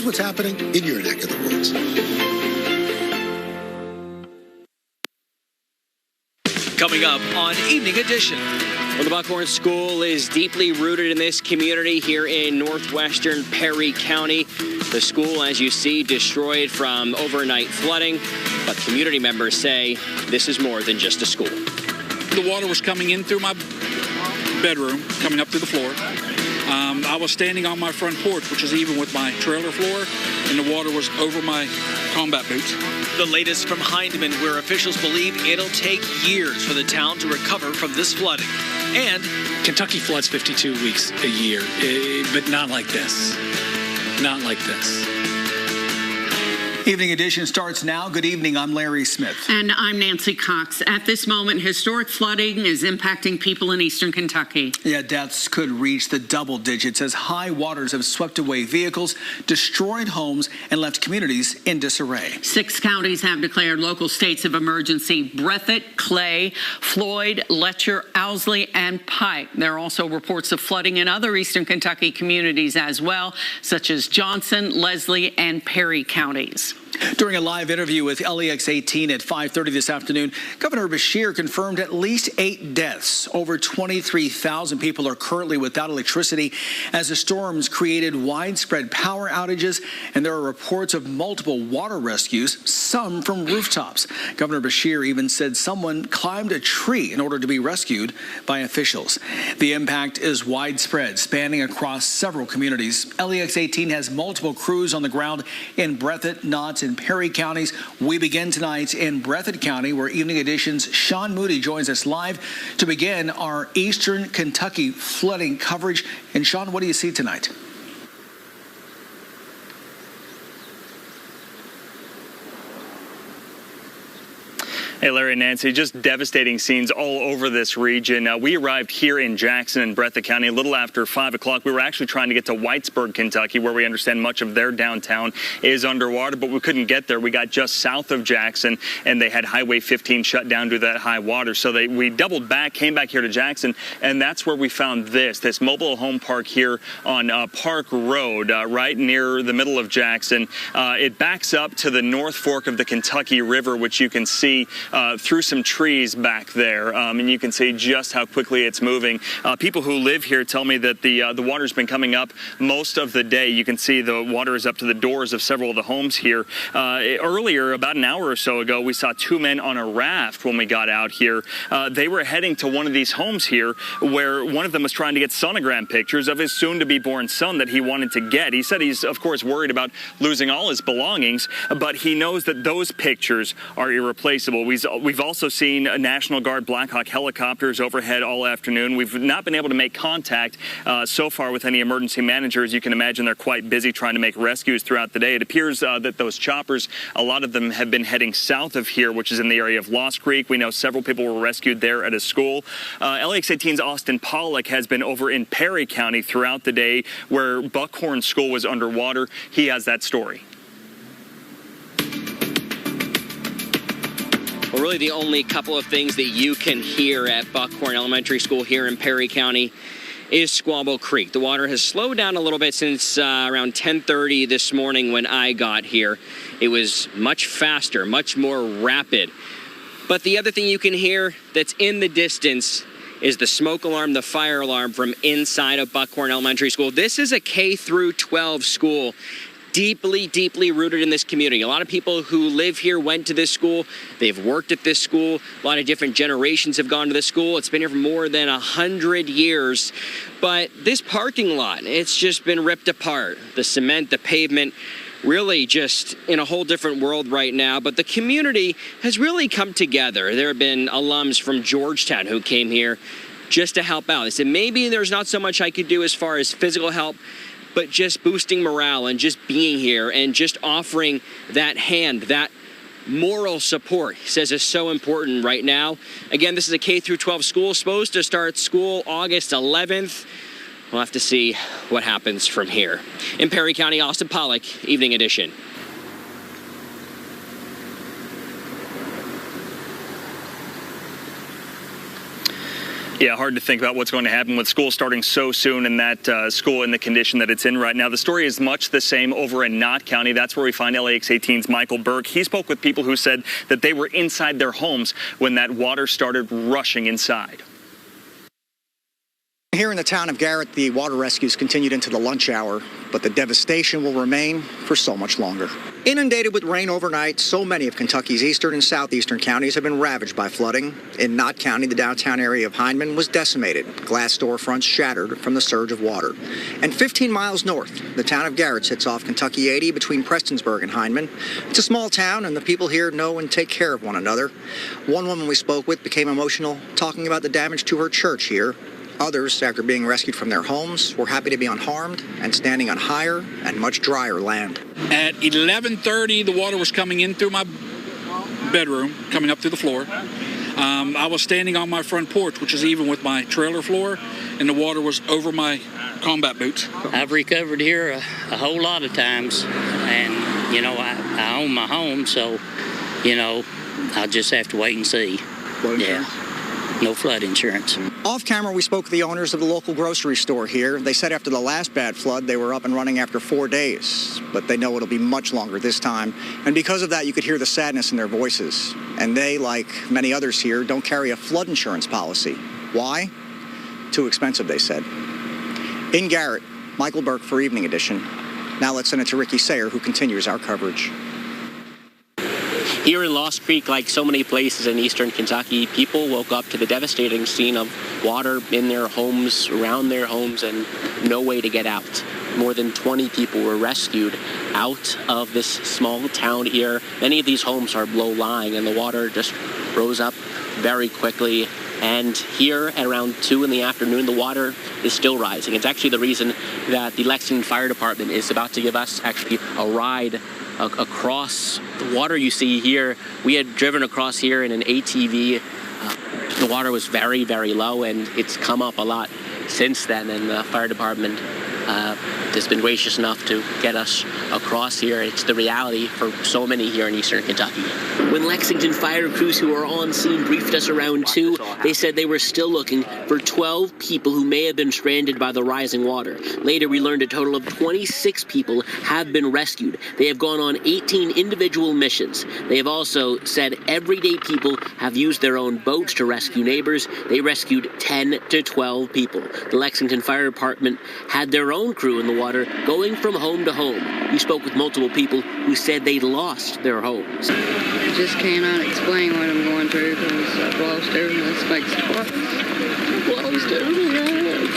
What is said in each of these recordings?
here's what's happening in your neck of the woods. Coming up on Evening Edition. Well, the Buckhorn School is deeply rooted in this community here in northwestern Perry County. The school, as you see, destroyed from overnight flooding, but community members say this is more than just a school. The water was coming in through my bedroom, coming up through the floor. I was standing on my front porch, which is even with my trailer floor, and the water was over my combat boots. The latest from Hindman, where officials believe it'll take years for the town to recover from this flooding. And Kentucky floods 52 weeks a year, but not like this. Not like this. Evening Edition starts now. Good evening. I'm Larry Smith. And I'm Nancy Cox. At this moment, historic flooding is impacting people in eastern Kentucky. Yeah, deaths could reach the double digits as high waters have swept away vehicles, destroyed homes, and left communities in disarray. 6 counties have declared local states of emergency: Breathitt, Clay, Floyd, Letcher, Owsley, and Pike. There are also reports of flooding in other eastern Kentucky communities as well, such as Johnson, Leslie, and Perry counties. During a live interview with LEX 18 at 5:30 this afternoon, Governor Beshear confirmed at least 8 deaths. Over 23,000 people are currently without electricity as the storms created widespread power outages, and there are reports of multiple water rescues, some from rooftops. Governor Beshear even said someone climbed a tree in order to be rescued by officials. The impact is widespread, spanning across several communities. LEX 18 has multiple crews on the ground in Breathitt, Knott, in Perry counties. We begin tonight in Breathitt County, where Evening Edition's Sean Moody joins us live to begin our Eastern Kentucky flooding coverage. And Sean, what do you see tonight? Hey, Larry and Nancy, just devastating scenes all over this region. We arrived here in Jackson and Breathitt County a little after 5 o'clock. We were actually trying to get to Whitesburg, Kentucky, where we understand much of their downtown is underwater, but we couldn't get there. We got just south of Jackson, and they had Highway 15 shut down due to that high water. So we doubled back, came back here to Jackson, and that's where we found this mobile home park here on Park Road, right near the middle of Jackson. It backs up to the North Fork of the Kentucky River, which you can see through some trees back there, and you can see just how quickly it's moving. People who live here tell me that the water's been coming up most of the day. You can see the water is up to the doors of several of the homes here. Earlier, about an hour or so ago, we saw 2 men on a raft when we got out here. They were heading to one of these homes here where one of them was trying to get sonogram pictures of his soon-to-be-born son that he wanted to get. He said he's, of course, worried about losing all his belongings, but he knows that those pictures are irreplaceable. We've also seen National Guard Black Hawk helicopters overhead all afternoon. We've not been able to make contact so far with any emergency managers. You can imagine they're quite busy trying to make rescues throughout the day. It appears that those choppers, a lot of them have been heading south of here, which is in the area of Lost Creek. We know several people were rescued there at a school. LEX 18's Austin Pollock has been over in Perry County throughout the day where Buckhorn School was underwater. He has that story. Well, really the only couple of things that you can hear at Buckhorn Elementary School here in Perry County is Squabble Creek. The water has slowed down a little bit since around 10:30 this morning when I got here. It was much faster, much more rapid. But the other thing you can hear that's in the distance is the smoke alarm, the fire alarm from inside of Buckhorn Elementary School. This is a K through 12 school. Deeply, deeply rooted in this community. A lot of people who live here went to this school. They've worked at this school. A lot of different generations have gone to this school. It's been here for more than 100 years. But this parking lot, it's just been ripped apart. The cement, the pavement, really just in a whole different world right now. But the community has really come together. There have been alums from Georgetown who came here just to help out. They said, maybe there's not so much I could do as far as physical help, but just boosting morale and just being here and just offering that hand, that moral support, he says, is so important right now. Again, this is a K through 12 school, supposed to start school August 11th. We'll have to see what happens from here. In Perry County, Austin Pollock, Evening Edition. Yeah, hard to think about what's going to happen with school starting so soon and that school in the condition that it's in right now. The story is much the same over in Knott County. That's where we find LEX 18's Michael Burke. He spoke with people who said that they were inside their homes when that water started rushing inside. Here in the town of Garrett, the water rescues continued into the lunch hour, but the devastation will remain for so much longer. Inundated with rain overnight, so many of Kentucky's eastern and southeastern counties have been ravaged by flooding. In Knott County, the downtown area of Hindman was decimated. Glass storefronts shattered from the surge of water. And 15 miles north, the town of Garrett sits off Kentucky 80 between Prestonsburg and Hindman. It's a small town, and the people here know and take care of one another. One woman we spoke with became emotional talking about the damage to her church here. Others, after being rescued from their homes, were happy to be unharmed and standing on higher and much drier land. At 11:30, the water was coming in through my bedroom, coming up through the floor. I was standing on my front porch, which is even with my trailer floor, and the water was over my combat boots. I've recovered here a whole lot of times, and, you know, I own my home, so, you know, I'll just have to wait and see. Yeah. No flood insurance. Off camera, we spoke with the owners of the local grocery store here. They said after the last bad flood, they were up and running after 4 days, but they know it'll be much longer this time. And because of that, you could hear the sadness in their voices. And they, like many others here, don't carry a flood insurance policy. Why? Too expensive, they said. In Garrett, Michael Burke for Evening Edition. Now let's send it to Ricky Sayer, who continues our coverage. Here in Lost Creek, like so many places in eastern Kentucky, people woke up to the devastating scene of water in their homes, around their homes, and no way to get out. More than 20 people were rescued out of this small town here. Many of these homes are low-lying, and the water just rose up very quickly. And here at around 2 in the afternoon, the water is still rising. It's actually the reason that the Lexington Fire Department is about to give us actually a ride across the water you see here. We had driven across here in an ATV. The water was very, very low, and it's come up a lot since then, and the fire department has been gracious enough to get us across here. It's the reality for so many here in eastern Kentucky. When Lexington fire crews who are on scene briefed us around 2, they said they were still looking for 12 people who may have been stranded by the rising water. Later, we learned a total of 26 people have been rescued. They have gone on 18 individual missions. They have also said everyday people have used their own boats to rescue neighbors. They rescued 10 to 12 people. The Lexington Fire Department had their own crew in the water going from home to home. We spoke with multiple people who said they'd lost their homes. I just cannot explain what I'm going through because I've lost everything. This makes it worse. I've lost everything I have.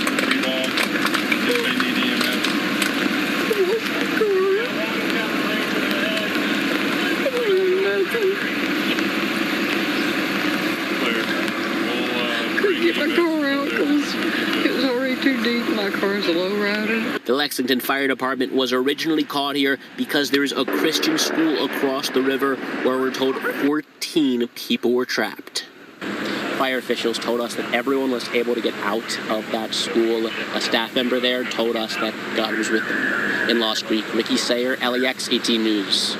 Couldn't get my car out because it was already too deep. My car's a lowrider. The Lexington Fire Department was originally called here because there's a Christian school across the river where we're told 14 people were trapped. Fire officials told us that everyone was able to get out of that school. A staff member there told us that God was with them. In Lost Creek, Ricky Sayer, LEX 18 News.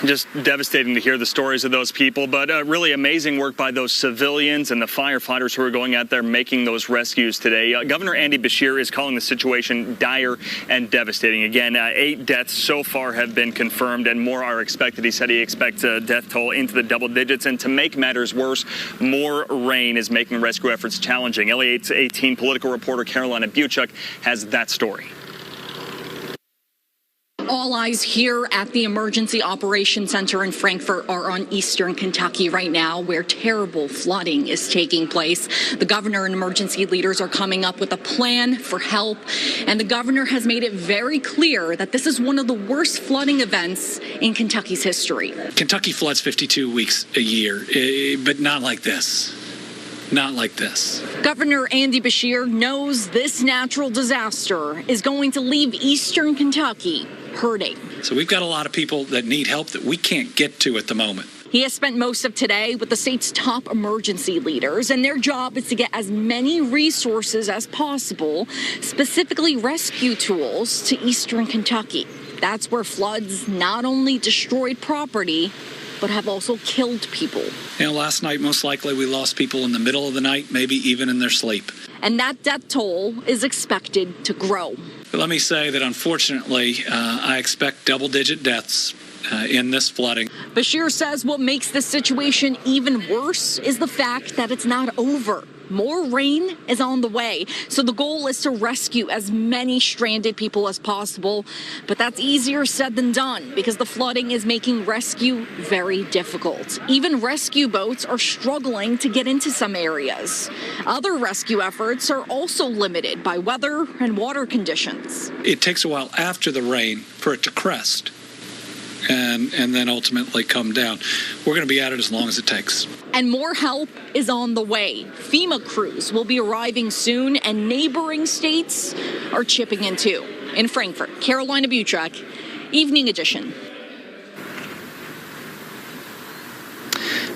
Just devastating to hear the stories of those people, but really amazing work by those civilians and the firefighters who are going out there making those rescues today. Governor Andy Beshear is calling the situation dire and devastating. Again, 8 deaths so far have been confirmed and more are expected. He said he expects a death toll into the double digits, and to make matters worse, more rain is making rescue efforts challenging. LEX 18 political reporter Carolina Buchuk has that story. All eyes here at the Emergency Operations Center in Frankfort are on eastern Kentucky right now, where terrible flooding is taking place. The governor and emergency leaders are coming up with a plan for help, and the governor has made it very clear that this is one of the worst flooding events in Kentucky's history. Kentucky floods 52 weeks a year, but not like this. Not like this. Governor Andy Beshear knows this natural disaster is going to leave eastern Kentucky hurting. So we've got a lot of people that need help that we can't get to at the moment. He has spent most of today with the state's top emergency leaders, and their job is to get as many resources as possible, specifically rescue tools, to eastern Kentucky. That's where floods not only destroyed property, but have also killed people. Last night, most likely, we lost people in the middle of the night, maybe even in their sleep. And that death toll is expected to grow. But let me say that, unfortunately, I expect double-digit deaths in this flooding. Bashir says what makes this situation even worse is the fact that it's not over. More rain is on the way, so the goal is to rescue as many stranded people as possible. But that's easier said than done because the flooding is making rescue very difficult. Even rescue boats are struggling to get into some areas. Other rescue efforts are also limited by weather and water conditions. It takes a while after the rain for it to crest and then ultimately come down. We're going to be at it as long as it takes. And more help is on the way. FEMA crews will be arriving soon, and neighboring states are chipping in too. In Frankfort, Carolina Butrek, Evening Edition.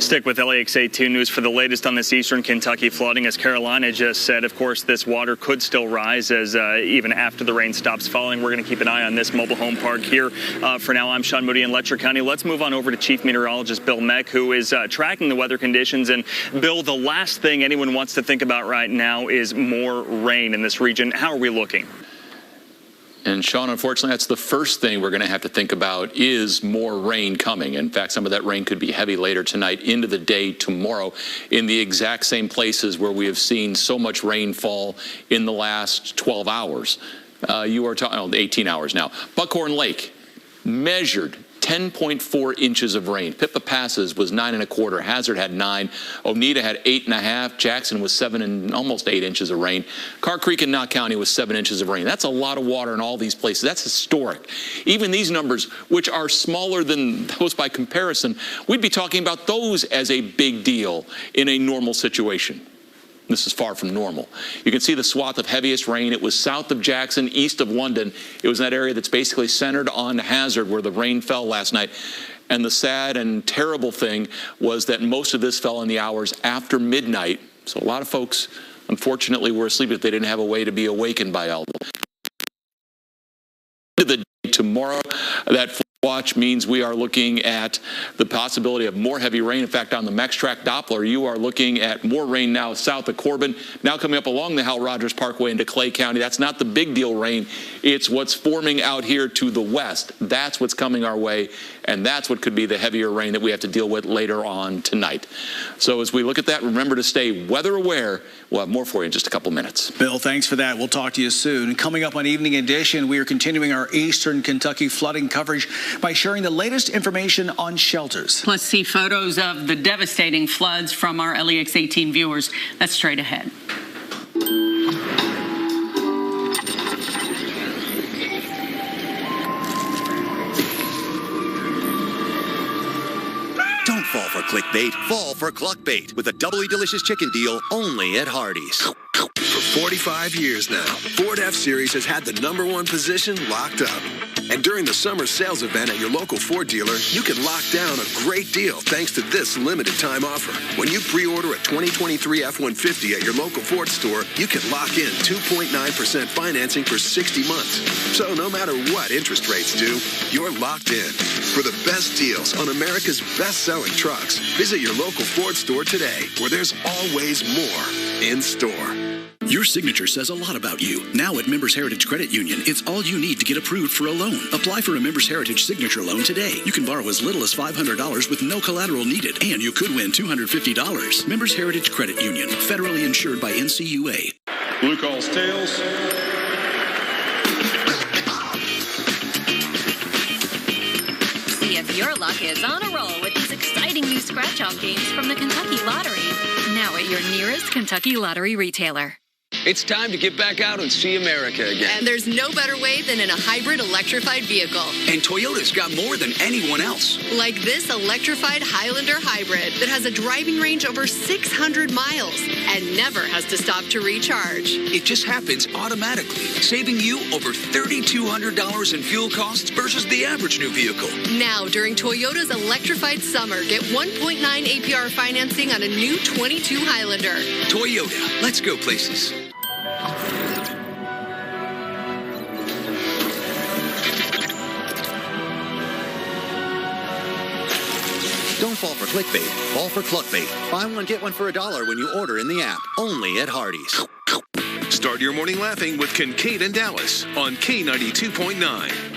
Stick with LEX 18 News for the latest on this eastern Kentucky flooding. As Carolina just said, of course, this water could still rise as even after the rain stops falling. We're going to keep an eye on this mobile home park here. For now, I'm Sean Moody in Letcher County. Let's move on over to Chief Meteorologist Bill Meck, who is tracking the weather conditions. And Bill, the last thing anyone wants to think about right now is more rain in this region. How are we looking? And Sean, unfortunately, that's the first thing we're going to have to think about is more rain coming. In fact, some of that rain could be heavy later tonight into the day tomorrow in the exact same places where we have seen so much rainfall in the last 12 hours. You are talking 18 hours now. Buckhorn Lake measured 10.4 inches of rain. Pippa Passes was 9.25. Hazard had 9. Oneida had 8.5. Jackson was 7 and almost 8 inches of rain. Carr Creek in Knott County was 7 inches of rain. That's a lot of water in all these places. That's historic. Even these numbers, which are smaller than those by comparison, we'd be talking about those as a big deal in a normal situation. This is far from normal. You can see the swath of heaviest rain. It was south of Jackson, east of London. It was in that area that's basically centered on Hazard where the rain fell last night. And the sad and terrible thing was that most of this fell in the hours after midnight. So a lot of folks, unfortunately, were asleep if they didn't have a way to be awakened by all of them. Tomorrow, that watch means we are looking at the possibility of more heavy rain. In fact, on the MexTrack Doppler, you are looking at more rain now south of Corbin, now coming up along the Hal Rogers Parkway into Clay County. That's not the big deal rain. It's what's forming out here to the west. That's what's coming our way, and that's what could be the heavier rain that we have to deal with later on tonight. So as we look at that, remember to stay weather aware. We'll have more for you in just a couple minutes. Bill, thanks for that. We'll talk to you soon. Coming up on Evening Edition, we are continuing our eastern Kentucky flooding coverage by sharing the latest information on shelters. Plus, see photos of the devastating floods from our LEX 18 viewers. That's straight ahead. Don't fall for clickbait, fall for cluckbait with a doubly delicious chicken deal only at Hardee's. For 45 years now, Ford F-Series has had the #1 position locked up. And during the summer sales event at your local Ford dealer, you can lock down a great deal thanks to this limited time offer. When you pre-order a 2023 F-150 at your local Ford store, you can lock in 2.9% financing for 60 months. So no matter what interest rates do, you're locked in. For the best deals on America's best-selling trucks, visit your local Ford store today, where there's always more in store. Your signature says a lot about you. Now at Members Heritage Credit Union, it's all you need to get approved for a loan. Apply for a Members Heritage Signature Loan today. You can borrow as little as $500 with no collateral needed, and you could win $250. Members Heritage Credit Union, federally insured by NCUA. Blue calls tails. See if your luck is on a roll with these exciting new scratch-off games from the Kentucky Lottery. Now at your nearest Kentucky Lottery retailer. It's time to get back out and see America again. And there's no better way than in a hybrid electrified vehicle. And Toyota's got more than anyone else. Like this electrified Highlander hybrid that has a driving range over 600 miles and never has to stop to recharge. It just happens automatically, saving you over $3,200 in fuel costs versus the average new vehicle. Now, during Toyota's electrified summer, get 1.9 APR financing on a new 22 Highlander. Toyota, let's go places. Don't fall for clickbait. Fall for cluckbait. Buy one, get one for $1 when you order in the app. Only at Hardee's. Start your morning laughing with Kincaid and Dallas on K92.9.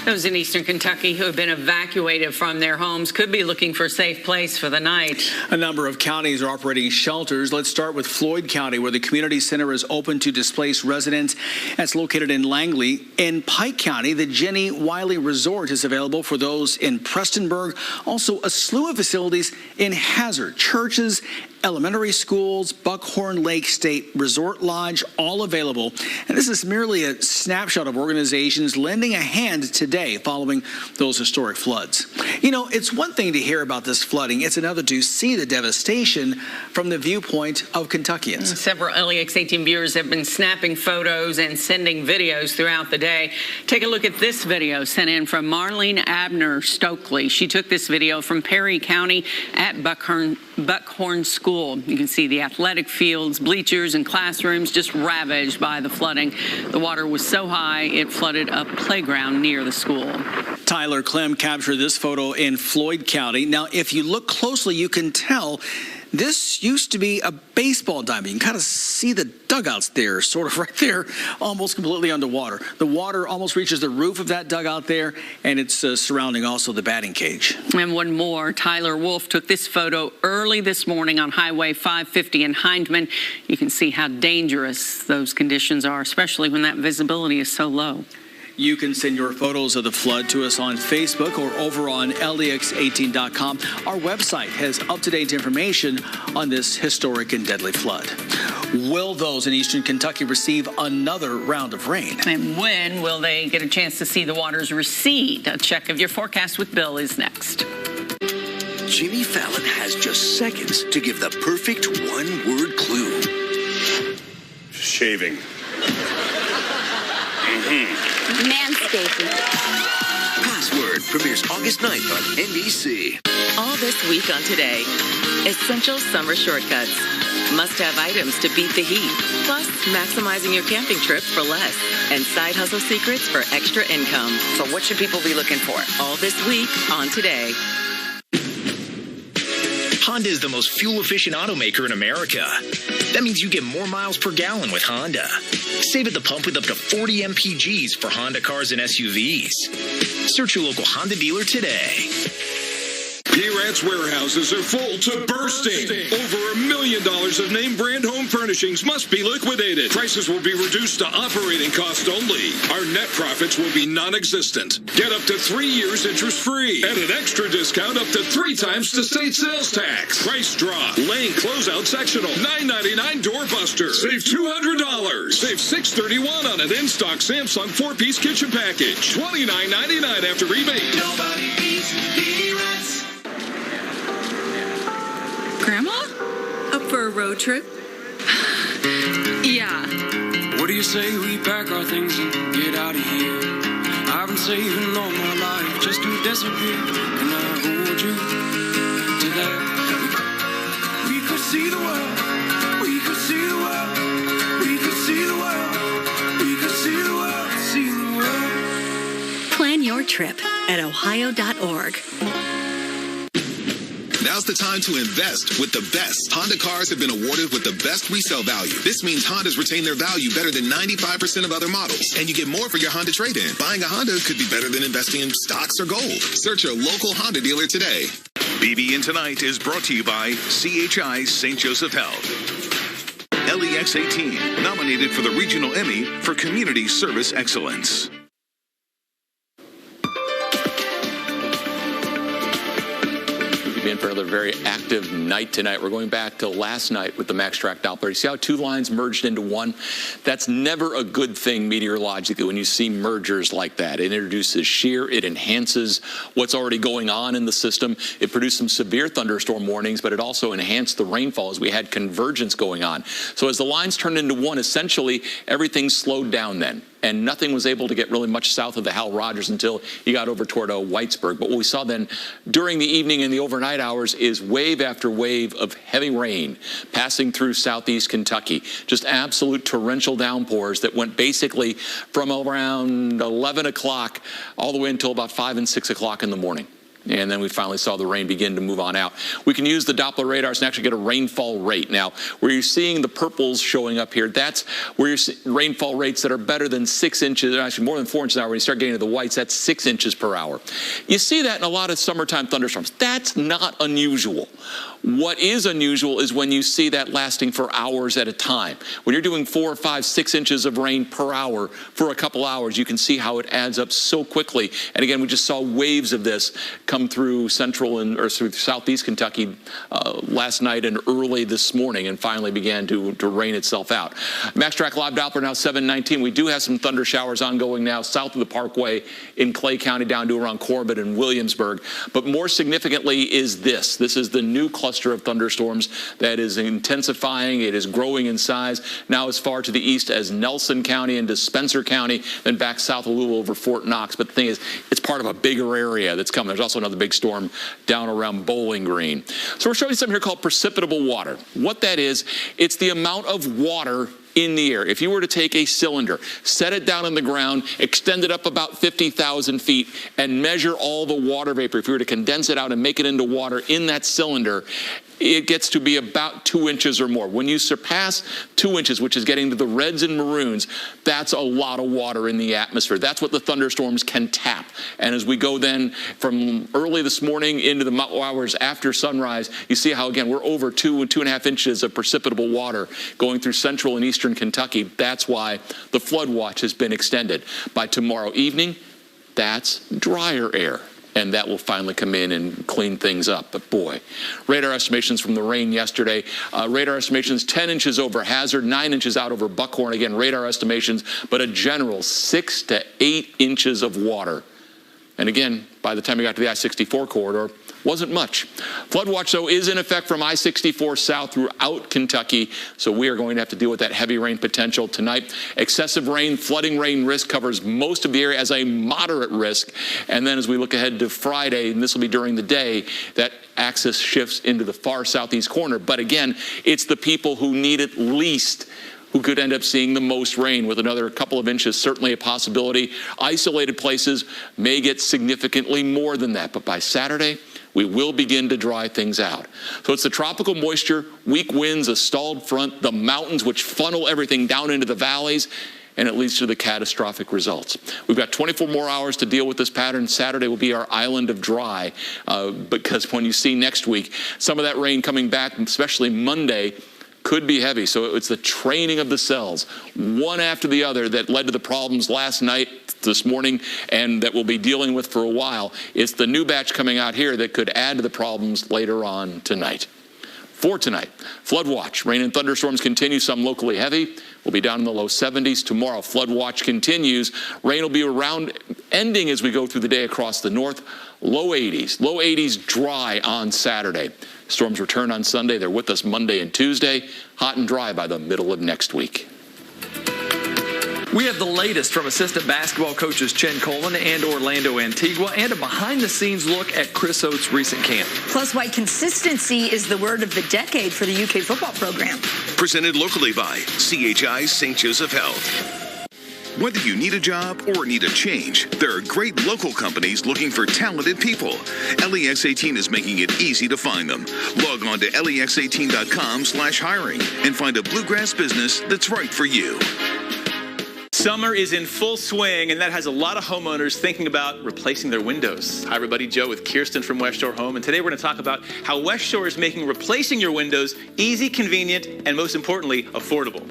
Those in eastern Kentucky who have been evacuated from their homes could be looking for a safe place for the night. A number of counties are operating shelters. Let's start with Floyd County, where the community center is open to displaced residents. That's located in Langley. In Pike County, the Jenny Wiley Resort is available for those in Prestonburg. Also, a slew of facilities in Hazard, churches, elementary schools, Buckhorn Lake State Resort Lodge, all available. And this is merely a snapshot of organizations lending a hand today following those historic floods. You know, it's one thing to hear about this flooding. It's another to see the devastation from the viewpoint of Kentuckians. Several LEX 18 viewers have been snapping photos and sending videos throughout the day. Take a look at this video sent in from Marlene Abner Stokely. She took this video from Perry County at Buckhorn School. You can see the athletic fields, bleachers, and classrooms just ravaged by the flooding. The water was so high it flooded a playground near the school. Tyler Clem captured this photo in Floyd County. Now, if you look closely, you can tell this used to be a baseball diamond. You can kind of see the dugouts there, sort of right there, almost completely underwater. The water almost reaches the roof of that dugout there, and it's surrounding also the batting cage. And one more, Tyler Wolf took this photo early this morning on Highway 550 in Hindman. You can see how dangerous those conditions are, especially when that visibility is so low. You can send your photos of the flood to us on Facebook or over on LEX18.com. Our website has up-to-date information on this historic and deadly flood. Will those in eastern Kentucky receive another round of rain? And when will they get a chance to see the waters recede? A check of your forecast with Bill is next. Jimmy Fallon has just seconds to give the perfect one-word clue. Shaving. Manscaping. Password premieres August 9th on NBC. All this week on Today. Essential summer shortcuts. Must-have items to beat the heat. Plus, maximizing your camping trip for less. And side hustle secrets for extra income. So what should people be looking for? All this week on Today. Honda is the most fuel-efficient automaker in America. That means you get more miles per gallon with Honda. Save at the pump with up to 40 mpgs for Honda cars and SUVs. Search your local Honda dealer today. P-Rat's warehouses are full to bursting. Over $1 million of name brand home furnishings must be liquidated. Prices will be reduced to operating cost only. Our net profits will be non-existent. Get up to 3 years interest-free and an extra discount up to 3 times the state sales tax. Price drop. Lane closeout sectional. $9.99 doorbuster. Save $200. Save $631 on an in-stock Samsung 4-piece kitchen package. $29.99 after rebate. Nobody beats P-Rats. Grandma? Up for a road trip? Yeah. What do you say we pack our things and get out of here? I've been saving all my life just to disappear. Can I hold you to that? We could see the world. We could see the world. We could see the world. We could see the world. See the world. Plan your trip at ohio.org. Now's the time to invest with the best. Honda cars have been awarded with the best resale value. This means Hondas retain their value better than 95% of other models. And you get more for your Honda trade-in. Buying a Honda could be better than investing in stocks or gold. Search your local Honda dealer today. BB in Tonight is brought to you by CHI St. Joseph Health. LEX 18, nominated for the Regional Emmy for Community Service Excellence. In for another very active night tonight. We're going back to last night with the Max Track Doppler. You see how 2 lines merged into one? That's never a good thing meteorologically when you see mergers like that. It introduces shear. It enhances what's already going on in the system. It produced some severe thunderstorm warnings, but it also enhanced the rainfall as we had convergence going on. So as the lines turned into one, essentially everything slowed down then. and nothing was able to get really much south of the Hal Rogers until you got over toward Whitesburg. But what we saw then during the evening and the overnight hours is wave after wave of heavy rain passing through southeast Kentucky. Just absolute torrential downpours that went basically from around 11 o'clock all the way until about 5 and 6 o'clock in the morning. And then we finally saw the rain begin to move on out. We can use the Doppler radars and actually get a rainfall rate. Now, where you're seeing the purples showing up here, that's where you're seeing rainfall rates that are better than 6 inches, actually more than 4 inches an hour. When you start getting to the whites, that's 6 inches per hour. You see that in a lot of summertime thunderstorms. That's not unusual. What is unusual is when you see that lasting for hours at a time. When you're doing 4, 5, 6 inches of rain per hour for a couple hours, you can see how it adds up so quickly. And again, we just saw waves of this come through central or through southeast Kentucky last night and early this morning, and finally began to rain itself out. Max Track Live Doppler now 7:19. We do have some thunder showers ongoing now south of the Parkway in Clay County down to around Corbett and Williamsburg. But more significantly is this. This is the new cluster of thunderstorms that is intensifying. It is growing in size now as far to the east as Nelson County and to Spencer County, then back south a little over Fort Knox. But the thing is, it's part of a bigger area that's coming. There's also another big storm down around Bowling Green. So we're showing you something here called precipitable water. What that is, it's the amount of water in the air. If you were to take a cylinder, set it down on the ground, extend it up about 50,000 feet, and measure all the water vapor, if you were to condense it out and make it into water in that cylinder, it gets to be about 2 inches or more. When you surpass 2 inches, which is getting to the reds and maroons, that's a lot of water in the atmosphere. That's what the thunderstorms can tap. And as we go then from early this morning into the hours after sunrise, you see how, again, we're over 2 and 2.5 inches of precipitable water going through central and eastern Kentucky. That's why the flood watch has been extended. By tomorrow evening, that's drier air, and that will finally come in and clean things up. But boy, radar estimations from the rain yesterday, radar estimations 10 inches over Hazard, 9 inches out over Buckhorn. Again, radar estimations, but a general 6 to 8 inches of water. And again, by the time we got to the I-64 corridor, wasn't much. Flood watch, though, is in effect from I-64 south throughout Kentucky, so we are going to have to deal with that heavy rain potential tonight. Excessive rain, flooding rain risk covers most of the area as a moderate risk. And then as we look ahead to Friday, and this will be during the day, that axis shifts into the far southeast corner. But again, it's the people who need it least who could end up seeing the most rain, with another couple of inches certainly a possibility. Isolated places may get significantly more than that, but by Saturday, we will begin to dry things out. So it's the tropical moisture, weak winds, a stalled front, the mountains which funnel everything down into the valleys, and it leads to the catastrophic results. We've got 24 more hours to deal with this pattern. Saturday will be our island of dry, because when you see next week, some of that rain coming back, especially Monday, could be heavy. So it's the training of the cells, one after the other, that led to the problems last night, this morning, and that we'll be dealing with for a while. It's the new batch coming out here that could add to the problems later on tonight. For tonight, flood watch. Rain and thunderstorms continue, some locally heavy. We'll be down in the low 70s. Tomorrow, flood watch continues. Rain will be around ending as we go through the day across the north. Low 80s. Low 80s dry on Saturday. Storms return on Sunday. They're with us Monday and Tuesday. Hot and dry by the middle of next week. We have the latest from assistant basketball coaches Chen Colin and Orlando Antigua, and a behind-the-scenes look at Chris Oates' recent camp. Plus, why consistency is the word of the decade for the UK football program. Presented locally by CHI St. Joseph Health. Whether you need a job or need a change, there are great local companies looking for talented people. LEX 18 is making it easy to find them. Log on to lex18.com/hiring and find a bluegrass business that's right for you. Summer is in full swing, and that has a lot of homeowners thinking about replacing their windows. Hi, everybody. Joe with Kirsten from West Shore Home, and today we're going to talk about how West Shore is making replacing your windows easy, convenient, and most importantly, affordable.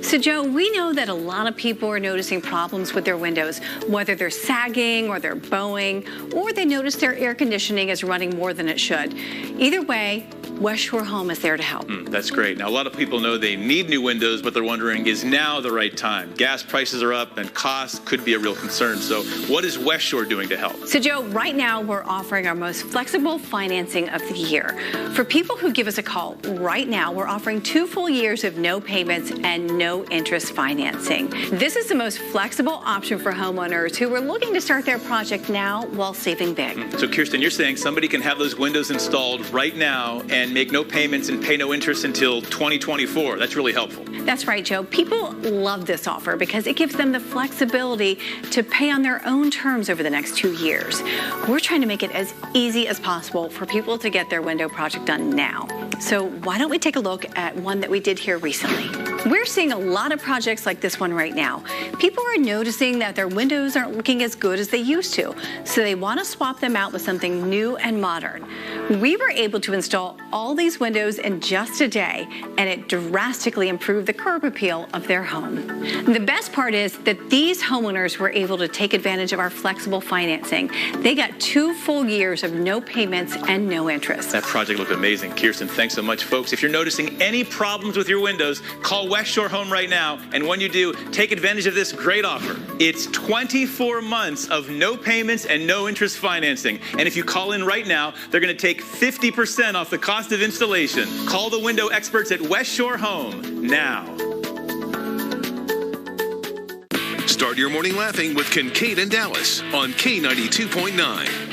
So, Joe, we know that a lot of people are noticing problems with their windows, whether they're sagging or they're bowing, or they notice their air conditioning is running more than it should. Either way, West Shore Home is there to help. That's great. Now, a lot of people know they need new windows, but they're wondering, is now the right time? Gas prices are up and costs could be a real concern. So what is West Shore doing to help? So, Joe, right now we're offering our most flexible financing of the year. For people who give us a call right now, we're offering 2 full years of no payments and no interest financing. This is the most flexible option for homeowners who are looking to start their project now while saving big. So, Kirsten, you're saying somebody can have those windows installed right now and make no payments and pay no interest until 2024. That's really helpful. That's right, Joe. People love this offer because it gives them the flexibility to pay on their own terms over the next 2 years. We're trying to make it as easy as possible for people to get their window project done now. So why don't we take a look at one that we did here recently? We're seeing a lot of projects like this one right now. People are noticing that their windows aren't looking as good as they used to, so they want to swap them out with something new and modern. We were able to install all these windows in just a day, and it drastically improved the curb appeal of their home. The best part is that these homeowners were able to take advantage of our flexible financing. They got 2 full years of no payments and no interest. That project looked amazing. Kirsten, thanks so much, folks. If you're noticing any problems with your windows, call West Shore Home right now. And when you do, take advantage of this great offer. It's 24 months of no payments and no interest financing. And if you call in right now, they're going to take 50% off the cost of installation. Call the window experts at West Shore Home now. Start your morning laughing with Kincaid and Dallas on K92.9.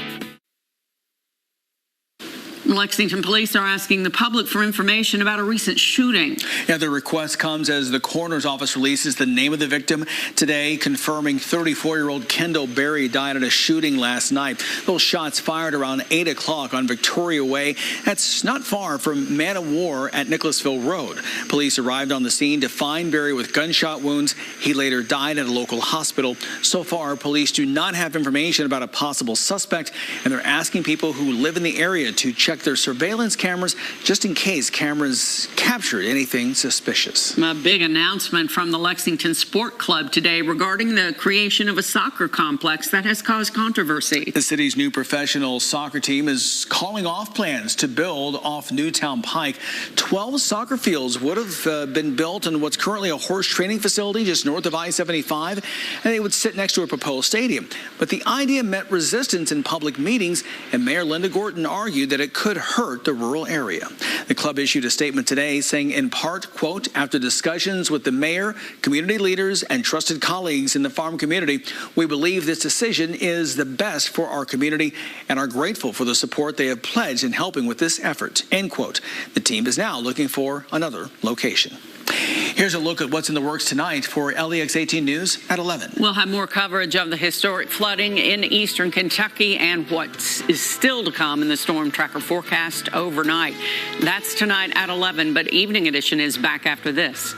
Lexington police are asking the public for information about a recent shooting. Yeah, the request comes as the coroner's office releases the name of the victim today, confirming 34-year-old Kendall Berry died at a shooting last night. Those shots fired around 8 o'clock on Victoria Way. That's not far from Man of War at Nicholasville Road. Police arrived on the scene to find Berry with gunshot wounds. He later died at a local hospital. So far, police do not have information about a possible suspect, and they're asking people who live in the area to check their surveillance cameras just in case cameras captured anything suspicious. A big announcement from the Lexington Sport Club today regarding the creation of a soccer complex that has caused controversy. The city's new professional soccer team is calling off plans to build off Newtown Pike. 12 soccer fields would have been built in what's currently a horse training facility just north of I-75, and they would sit next to a proposed stadium. But the idea met resistance in public meetings, and Mayor Linda Gorton argued that it could hurt the rural area. The club issued a statement today saying in part, quote, after discussions with the mayor, community leaders, and trusted colleagues in the farm community, we believe this decision is the best for our community and are grateful for the support they have pledged in helping with this effort, end quote. The team is now looking for another location. Here's a look at what's in the works tonight for LEX 18 News at 11. We'll have more coverage of the historic flooding in eastern Kentucky and what is still to come in the storm tracker forecast overnight. That's tonight at 11, but Evening Edition is back after this.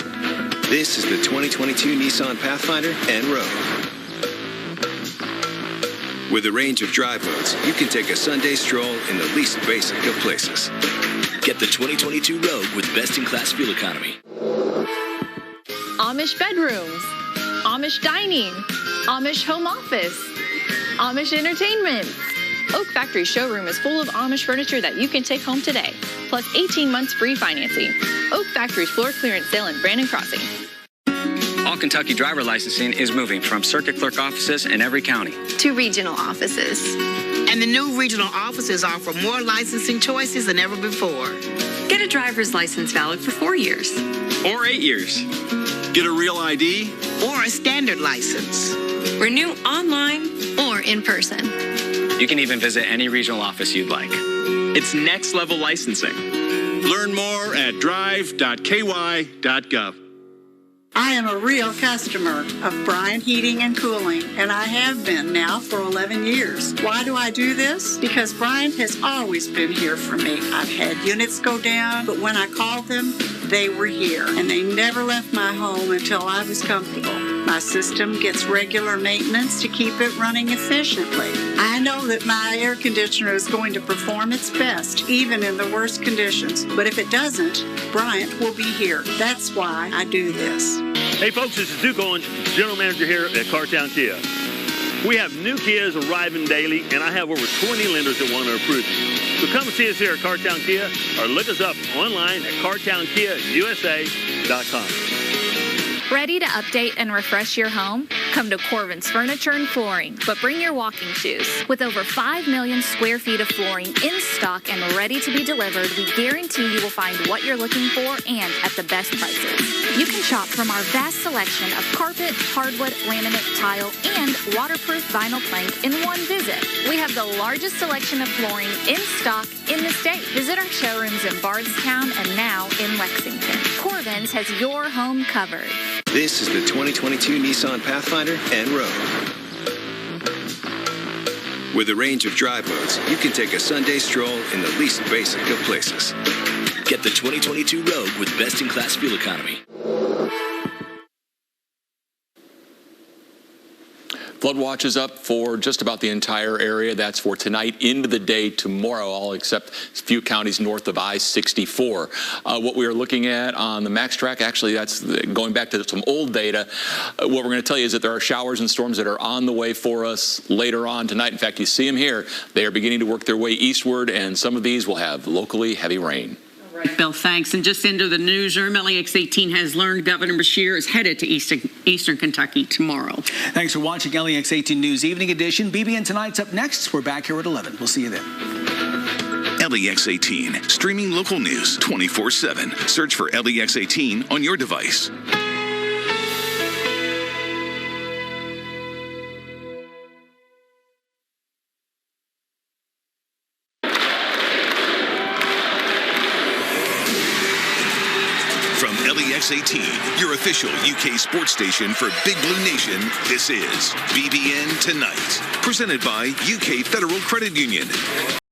This is the 2022 Nissan Pathfinder and Rogue. With a range of drive modes, you can take a Sunday stroll in the least basic of places. Get the 2022 Rogue with best-in-class fuel economy. Amish bedrooms, Amish dining, Amish home office, Amish entertainment. Oak Factory showroom is full of Amish furniture that you can take home today, plus 18 months free financing. Oak Factory's floor clearance sale in Brandon Crossing. All Kentucky driver licensing is moving from circuit clerk offices in every county to regional offices. And the new regional offices offer more licensing choices than ever before. Get a driver's license valid for 4 years. Or 8 years. Get a real ID. Or a standard license. Renew online or in person. You can even visit any regional office you'd like. It's next level licensing. Learn more at drive.ky.gov. I am a real customer of Bryant Heating and Cooling, and I have been now for 11 years. Why do I do this? Because Bryant has always been here for me. I've had units go down, but when I called them, they were here, and they never left my home until I was comfortable. My system gets regular maintenance to keep it running efficiently. I know that my air conditioner is going to perform its best, even in the worst conditions. But if it doesn't, Bryant will be here. That's why I do this. Hey folks, this is Duke Owens, General Manager here at Cartown Kia. We have new Kias arriving daily, and I have over 20 lenders that want to approve you. So come and see us here at Cartown Kia or look us up online at cartownkiausa.com. Ready to update and refresh your home? Come to Corvin's Furniture and Flooring, but bring your walking shoes. With over 5 million square feet of flooring in stock and ready to be delivered, we guarantee you will find what you're looking for and at the best prices. You can shop from our vast selection of carpet, hardwood, laminate, tile, and waterproof vinyl plank in one visit. We have the largest selection of flooring in stock in the state. Visit our showrooms in Bardstown and now in Lexington. Corvin's has your home covered. This is the 2022 Nissan Pathfinder and Rogue. With a range of drive modes, you can take a Sunday stroll in the least basic of places. Get the 2022 Rogue with best-in-class fuel economy. Flood watch is up for just about the entire area. That's for tonight into the day tomorrow, all except a few counties north of I-64. What we are looking at on the max track, actually that's going back to some old data. What we're going to tell you is that there are showers and storms that are on the way for us later on tonight. In fact, you see them here. They are beginning to work their way eastward, and some of these will have locally heavy rain. Bill, thanks. And just into the newsroom, LEX 18 has learned Governor Beshear is headed to Eastern Kentucky tomorrow. Thanks for watching LEX 18 News Evening Edition. BBN Tonight's up next. We're back here at 11. We'll see you then. LEX 18, streaming local news 24/7. Search for LEX 18 on your device. From LEX 18, your official UK sports station for Big Blue Nation, this is BBN Tonight, presented by UK Federal Credit Union.